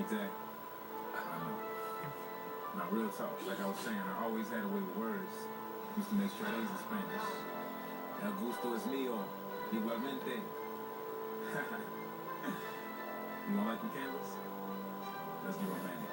like that. I don't know. Now, real talk, like I was saying, I always had a way with words. Used to make straight A's in Spanish. El gusto es mío, igualmente. You don't like them candles? Let's be romantic.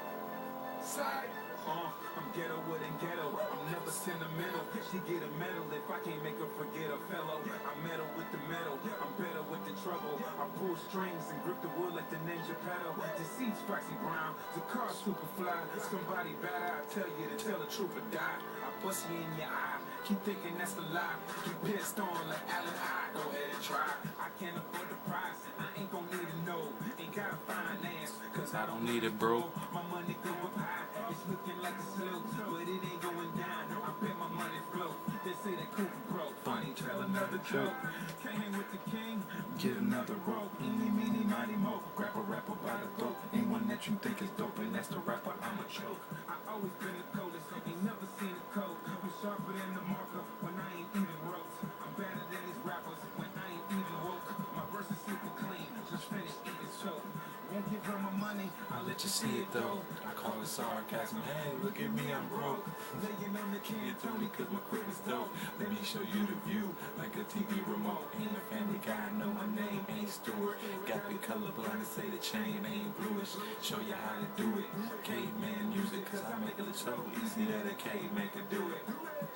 Side. I'm ghetto within ghetto. I'm never sentimental. She get a medal if I can't make her forget a fellow. I meddle with the metal. I'm better with the trouble. I pull strings and grip the wood like the ninja pedal. The seats waxy brown. The car super fly. Somebody better, I tell you to tell the truth or die. I bust you in your eye. Keep thinking that's a lie. Get pissed on like Allen I. Go ahead and try. I can't afford the price. I ain't gon' need to know. Ain't gotta finance. Cause I don't need it, bro. My money go up high. It's looking like a slope, but it ain't going down. I bet my money float. They say that Cooper broke. Funny, tell another joke. Can't hang with the king, get another rope. Eeny, meeny, miny, mo. Grab a rapper by the throat. Ain't one that you think is dope, and that's the rapper I'ma choke. I always been the coldest, ain't never seen a code. I'm sharper than the marker when I ain't even wrote. I'm better than these rappers when I ain't even woke. My verse is super clean, just finished eating soap. Won't give her my money, I'll let you see it though. I call it sarcasm, hey, look at me, I'm broke. Laying on the can, Tony, cause my crib is dope. Let me show you the view, like a TV remote. Ain't a family guy, know my name, ain't Stewart. Got me colorblind to say the chain ain't bluish. Show you how to do it, caveman music, cause I make it look so easy that a caveman can do it.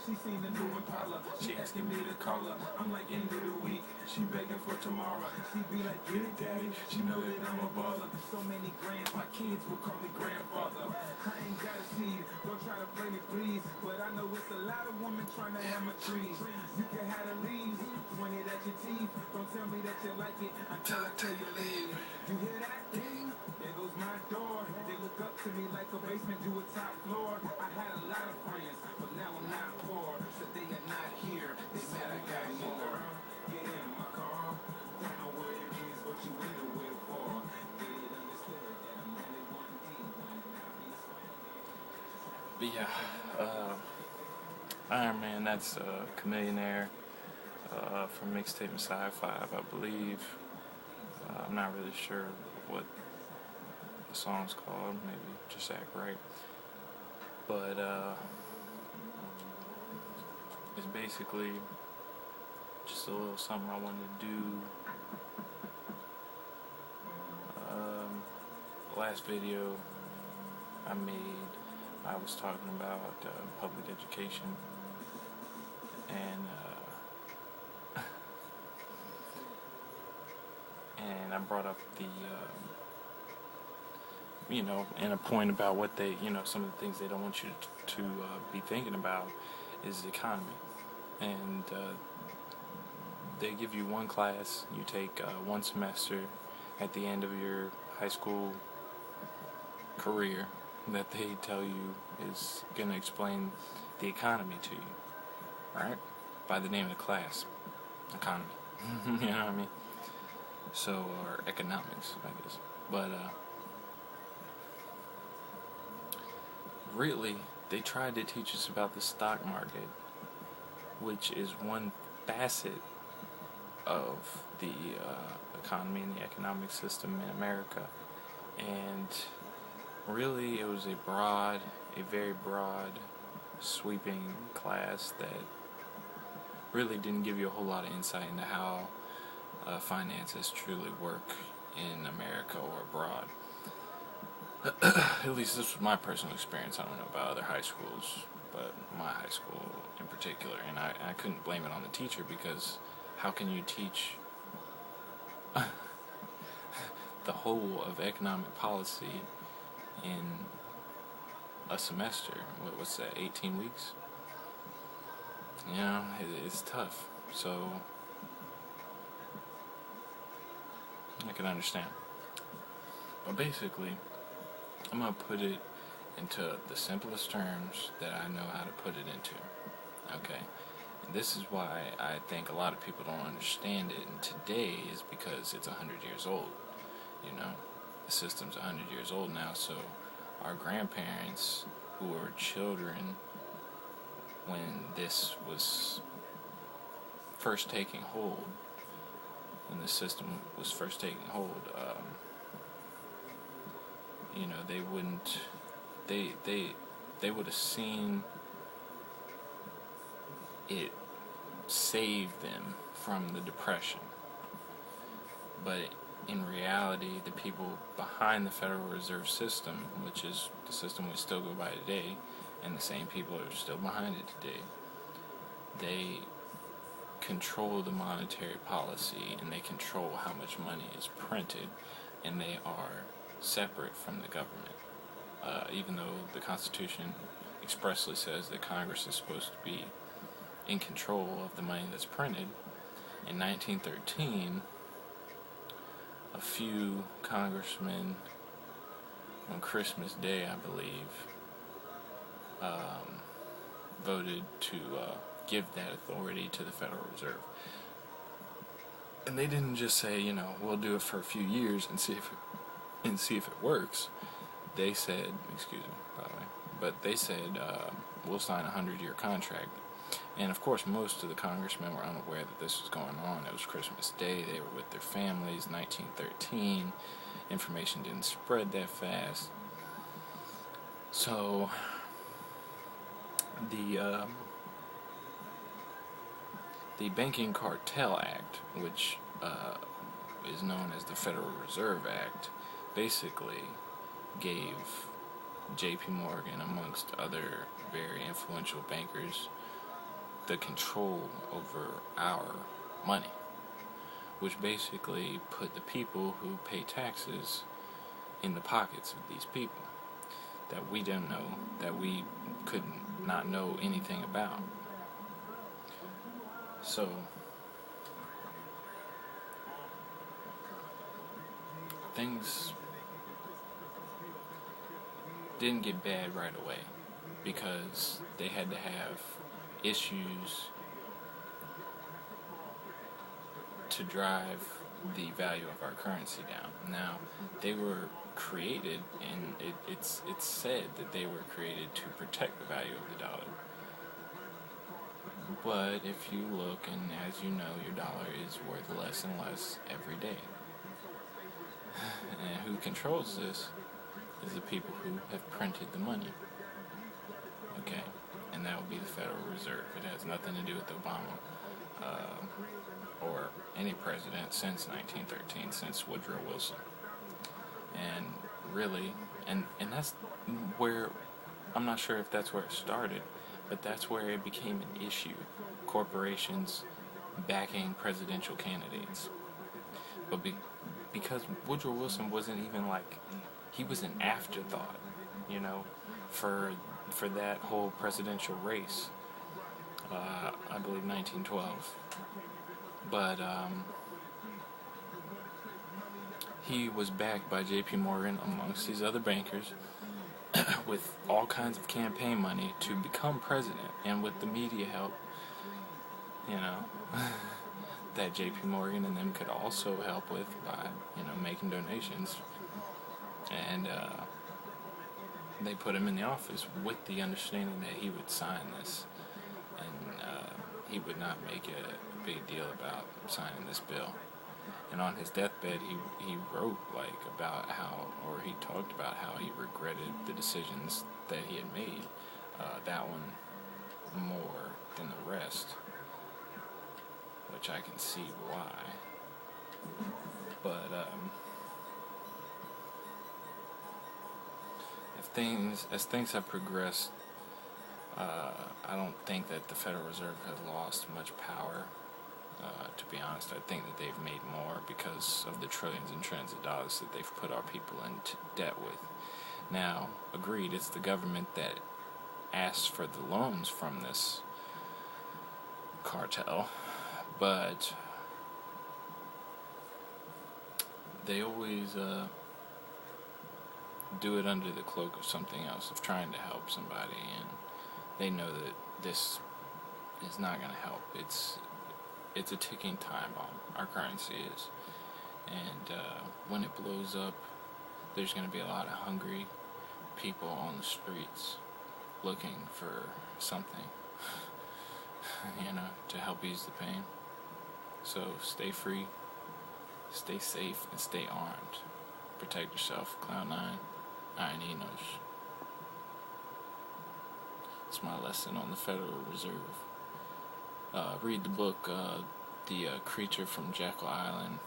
She seen the new Impala, she asking me to call her. I'm like, end of the week, she begging for tomorrow. She be like, get it, daddy, she know that I'm a baller. So many grands, my kids will call me grandfather. I ain't got a seed, don't try to play me please. But I know it's a lot of women trying to have my trees. You can have the leaves, point it at your teeth. Don't tell me that you like it until I tell you leave. You hear that ding? There goes my door. They look up to me like a basement to a top floor. I had a lot of friends, but now I'm not poor. So they are not here, they said I got more. Get in my car, don't know what it is, what you in the way for. But yeah, Iron Man, that's Chameleonaire from Mixtape Messiah 5, I believe. I'm not really sure what the song's called, maybe Just Act Right. But it's basically just a little something I wanted to do. Last video I made, I was talking about public education, and I brought up the and a point about what they, some of the things they don't want you to be thinking about is the economy. And they give you one class, you take one semester at the end of your high school career that they tell you is going to explain the economy to you, right? By the name of the class, economy. You know what I mean? So, or economics, I guess. But really, they tried to teach us about the stock market, which is one facet of the economy and the economic system in America. And really, it was a very broad, sweeping class that really didn't give you a whole lot of insight into how finances truly work in America or abroad. At least this was my personal experience. I don't know about other high schools, but my high school in particular. And I couldn't blame it on the teacher, because how can you teach the whole of economic policy in a semester? What's that, 18 weeks? It's tough. So I can understand. But basically, I'm going to put it into the simplest terms that I know how to put it into. Okay? And this is why I think a lot of people don't understand it. And today is because it's 100 years old. The system's 100 years old now. So our grandparents, who were children when this was first taking hold, when the system was first taking hold, you know, they wouldn't, they would have seen it save them from the depression. But in reality, the people behind the Federal Reserve System, which is the system we still go by today, and the same people are still behind it today, they control the monetary policy, and they control how much money is printed, and they are separate from the government. Even though the Constitution expressly says that Congress is supposed to be in control of the money that's printed, in 1913, a few congressmen on Christmas Day, I believe, voted to give that authority to the Federal Reserve. And they didn't just say, you know, we'll do it for a few years and see if it works. They said, excuse me, by the way, but they said, we'll sign a 100-year contract. And of course, most of the congressmen were unaware that this was going on. It was Christmas Day. They were with their families. 1913. Information didn't spread that fast. So the Banking Cartel Act, which is known as the Federal Reserve Act, basically gave J.P. Morgan, amongst other very influential bankers, the control over our money, which basically put the people who pay taxes in the pockets of these people that we didn't know, that we could not know anything about. So things didn't get bad right away because they had to have issues to drive the value of our currency down. Now, they were created, and it's said that they were created to protect the value of the dollar. But if you look, and as you know, your dollar is worth less and less every day. And who controls this is the people who have printed the money. Okay? And that would be the Federal Reserve. It has nothing to do with Obama or any president since 1913, since Woodrow Wilson. And really, and that's where, I'm not sure if that's where it started, but that's where it became an issue. Corporations backing presidential candidates. But because Woodrow Wilson wasn't even he was an afterthought, you know, for that whole presidential race. I believe 1912. But he was backed by J.P. Morgan amongst these other bankers with all kinds of campaign money to become president, and with the media help, you know, that J.P. Morgan and them could also help with by, you know, making donations. And they put him in the office with the understanding that he would sign this, and he would not make a big deal about signing this bill. And on his deathbed, he wrote about how, or he talked about how he regretted the decisions that he had made. That one more than the rest, which I can see why. But as things have progressed, I don't think that the Federal Reserve has lost much power. To be honest, I think that they've made more because of the trillions and trillions of dollars that they've put our people into debt with. Now, agreed, it's the government that asks for the loans from this cartel, but they always do it under the cloak of something else, of trying to help somebody, and they know that this is not going to help. It's a ticking time bomb. Our currency is. And when it blows up, there's going to be a lot of hungry people on the streets looking for something, you know, to help ease the pain. So stay free, stay safe, and stay armed. Protect yourself. Cloud9. Enosh. It's my lesson on the Federal Reserve. Read the book, The Creature from Jekyll Island,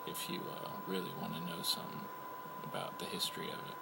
if you really want to know something about the history of it.